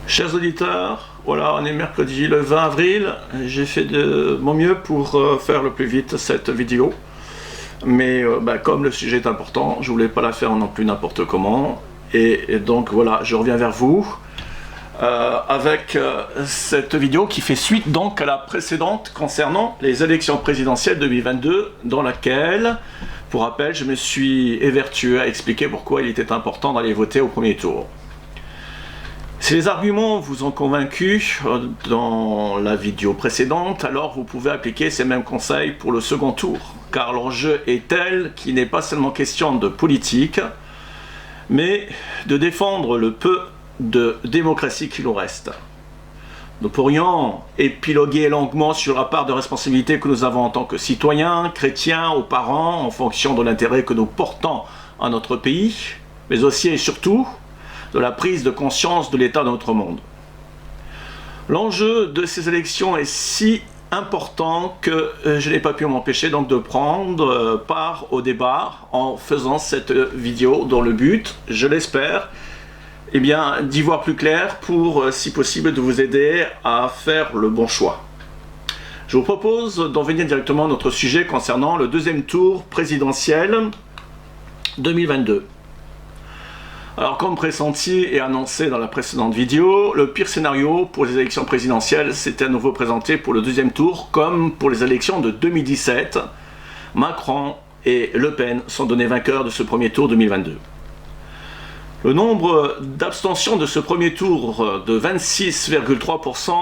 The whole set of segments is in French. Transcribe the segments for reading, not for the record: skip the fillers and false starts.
Chers auditeurs, voilà, on est mercredi le 20 avril. J'ai fait de mon mieux pour faire le plus vite cette vidéo. Mais comme le sujet est important, je voulais pas la faire non plus n'importe comment. Et donc voilà, je reviens vers vous avec cette vidéo qui fait suite donc à la précédente concernant les élections présidentielles 2022, dans laquelle, pour rappel, je me suis évertué à expliquer pourquoi il était important d'aller voter au premier tour. Si les arguments vous ont convaincu dans la vidéo précédente, alors vous pouvez appliquer ces mêmes conseils pour le second tour, car l'enjeu est tel qu'il n'est pas seulement question de politique, mais de défendre le peu de démocratie qui nous reste. Nous pourrions épiloguer longuement sur la part de responsabilité que nous avons en tant que citoyens, chrétiens ou parents, en fonction de l'intérêt que nous portons à notre pays, mais aussi et surtout de la prise de conscience de l'état de notre monde. L'enjeu de ces élections est si important que je n'ai pas pu m'empêcher donc de prendre part au débat en faisant cette vidéo dans le but, je l'espère, d'y voir plus clair pour, si possible, de vous aider à faire le bon choix. Je vous propose d'en venir directement à notre sujet concernant le deuxième tour présidentiel 2022. Alors, comme pressenti et annoncé dans la précédente vidéo, le pire scénario pour les élections présidentielles s'est à nouveau présenté pour le deuxième tour, comme pour les élections de 2017. Macron et Le Pen sont donnés vainqueurs de ce premier tour 2022. Le nombre d'abstentions de ce premier tour de 26,3%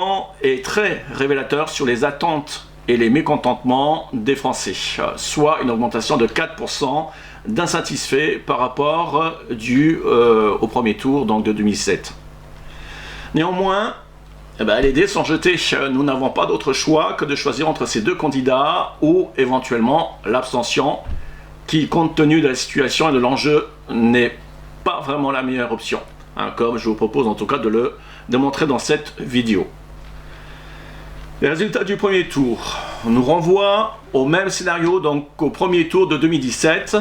est très révélateur sur les attentes et les mécontentements des Français, soit une augmentation de 4% d'insatisfaits par rapport au premier tour donc de 2007. Néanmoins, les dés sont jetés. Nous n'avons pas d'autre choix que de choisir entre ces deux candidats ou éventuellement l'abstention, qui, compte tenu de la situation et de l'enjeu, n'est pas vraiment la meilleure option, comme je vous propose en tout cas de le démontrer dans cette vidéo. Les résultats du premier tour nous renvoient au même scénario donc qu'au premier tour de 2017.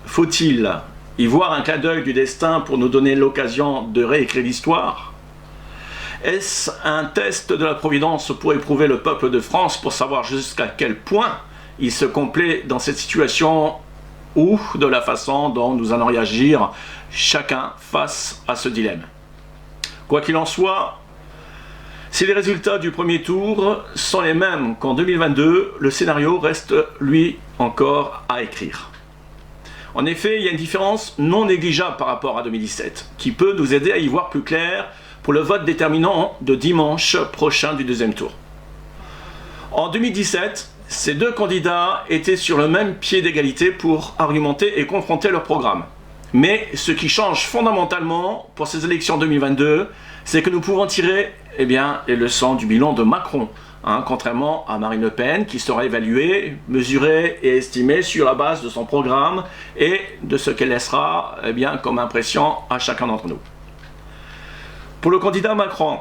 Faut-il y voir un clin d'œil du destin pour nous donner l'occasion de réécrire l'histoire? Est-ce un test de la Providence pour éprouver le peuple de France pour savoir jusqu'à quel point il se complaît dans cette situation ou de la façon dont nous allons réagir chacun face à ce dilemme? Quoi qu'il en soit, si les résultats du premier tour sont les mêmes qu'en 2022, le scénario reste, lui, encore à écrire. En effet, il y a une différence non négligeable par rapport à 2017, qui peut nous aider à y voir plus clair pour le vote déterminant de dimanche prochain du deuxième tour. En 2017, ces deux candidats étaient sur le même pied d'égalité pour argumenter et confronter leur programme. Mais ce qui change fondamentalement pour ces élections 2022, c'est que nous pouvons tirer les leçons du bilan de Macron, contrairement à Marine Le Pen, qui sera évaluée, mesurée et estimée sur la base de son programme et de ce qu'elle laissera comme impression à chacun d'entre nous. Pour le candidat Macron,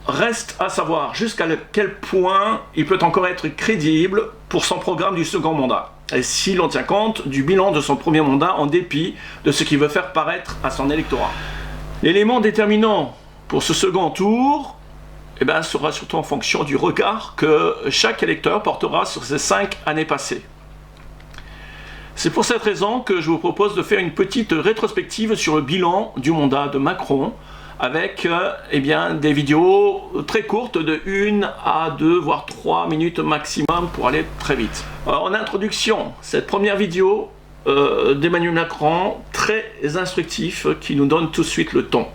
reste à savoir jusqu'à quel point il peut encore être crédible pour son programme du second mandat, et si l'on tient compte du bilan de son premier mandat en dépit de ce qu'il veut faire paraître à son électorat. L'élément déterminant pour ce second tour sera surtout en fonction du regard que chaque électeur portera sur ces 5 années passées. C'est pour cette raison que je vous propose de faire une petite rétrospective sur le bilan du mandat de Macron, avec des vidéos très courtes de 1 à 2 voire 3 minutes maximum pour aller très vite. Alors, en introduction, cette première vidéo d'Emmanuel Macron, très instructif, qui nous donne tout de suite le ton.